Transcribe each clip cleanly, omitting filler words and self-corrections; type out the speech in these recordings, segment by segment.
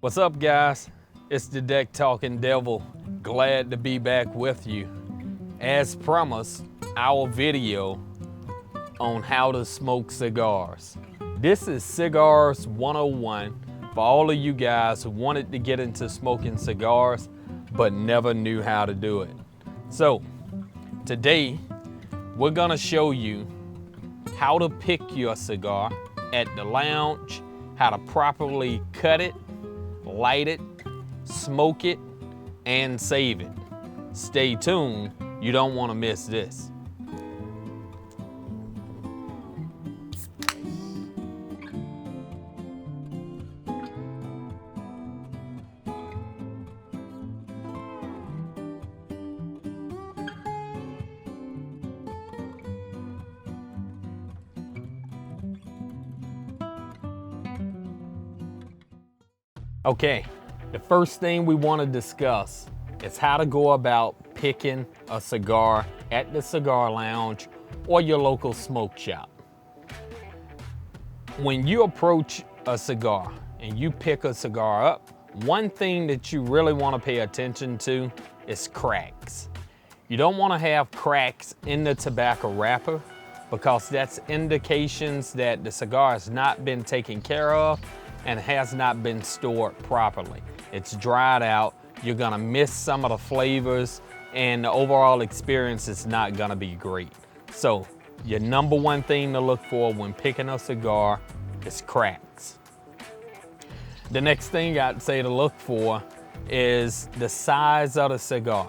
What's up, guys? It's the Deck Talking Devil. Glad to be back with you. As promised, our video on how to smoke cigars. This is Cigars 101 for all of you guys who wanted to get into smoking cigars but never knew how to do it. So today we're gonna show you how to pick your cigar at the lounge, how to properly cut it, light it, smoke it, and save it. Stay tuned, you don't want to miss this. Okay, the first thing we want to discuss is how to go about picking a cigar at the cigar lounge or your local smoke shop. When you approach a cigar and you pick a cigar up, one thing that you really want to pay attention to is cracks. You don't want to have cracks in the tobacco wrapper because that's indications that the cigar has not been taken care of and has not been stored properly. It's dried out, you're gonna miss some of the flavors, and the overall experience is not gonna be great. So, your number one thing to look for when picking a cigar is cracks. The next thing I'd say to look for is the size of the cigar.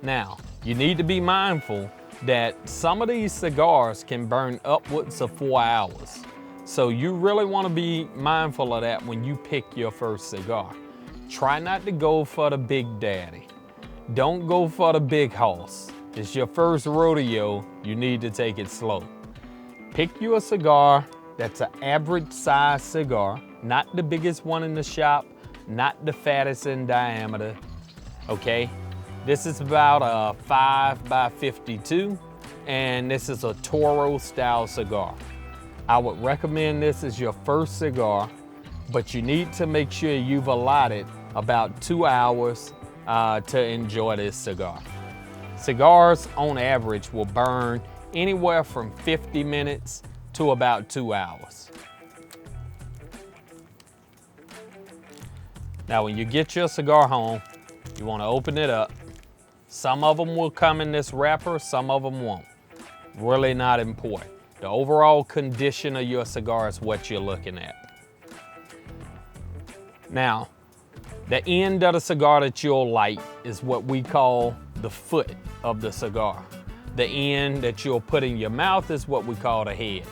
Now, you need to be mindful that some of these cigars can burn upwards of 4 hours. So you really want to be mindful of that when you pick your first cigar. Try not to go for the Big Daddy. Don't go for the big horse. It's your first rodeo, you need to take it slow. Pick you a cigar that's an average size cigar, not the biggest one in the shop, not the fattest in diameter, okay? This is about a 5 by 52, and this is a Toro style cigar. I would recommend this as your first cigar, but you need to make sure you've allotted about 2 hours to enjoy this cigar. Cigars on average will burn anywhere from 50 minutes to about 2 hours. Now when you get your cigar home, you want to open it up. Some of them will come in this wrapper, some of them won't. Really not important. The overall condition of your cigar is what you're looking at. Now, the end of the cigar that you'll light is what we call the foot of the cigar. The end that you'll put in your mouth is what we call the head.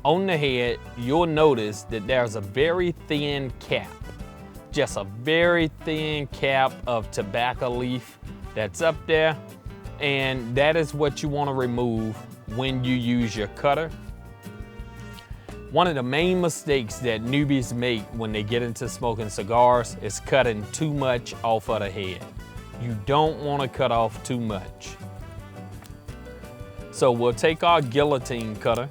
On the head, you'll notice that there's a very thin cap, just a very thin cap of tobacco leaf that's up there, and that is what you want to remove when you use your cutter. One of the main mistakes that newbies make when they get into smoking cigars is cutting too much off of the head. You don't want to cut off too much. So we'll take our guillotine cutter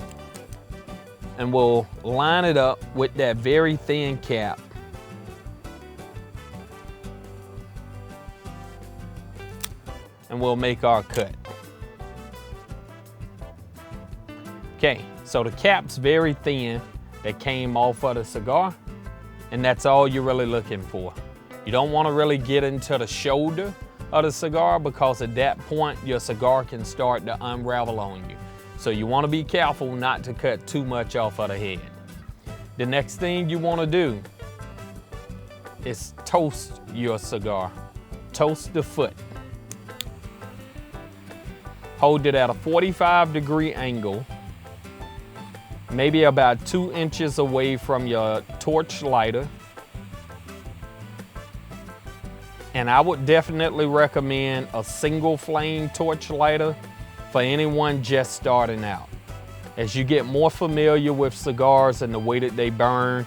and we'll line it up with that very thin cap. And we'll make our cut. Okay, so the cap's very thin that came off of the cigar, and that's all you're really looking for. You don't want to really get into the shoulder of the cigar because at that point your cigar can start to unravel on you. So you want to be careful not to cut too much off of the head. The next thing you want to do is toast your cigar. Toast the foot. Hold it at a 45-degree angle, maybe about 2 inches away from your torch lighter. And I would definitely recommend a single flame torch lighter for anyone just starting out. As you get more familiar with cigars and the way that they burn,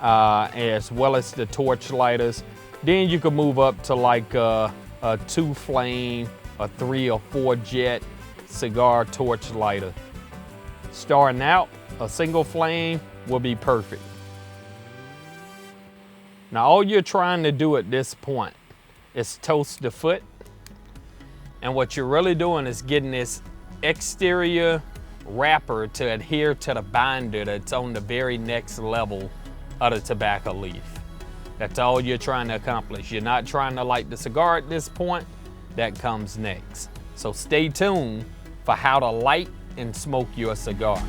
as well as the torch lighters, then you can move up to like a 2 flame, a 3 or 4 jet cigar torch lighter. Starting out, a single flame will be perfect. Now all you're trying to do at this point is toast the foot. And what you're really doing is getting this exterior wrapper to adhere to the binder that's on the very next level of the tobacco leaf. That's all you're trying to accomplish. You're not trying to light the cigar at this point. That comes next. So stay tuned for how to light and smoke your cigar.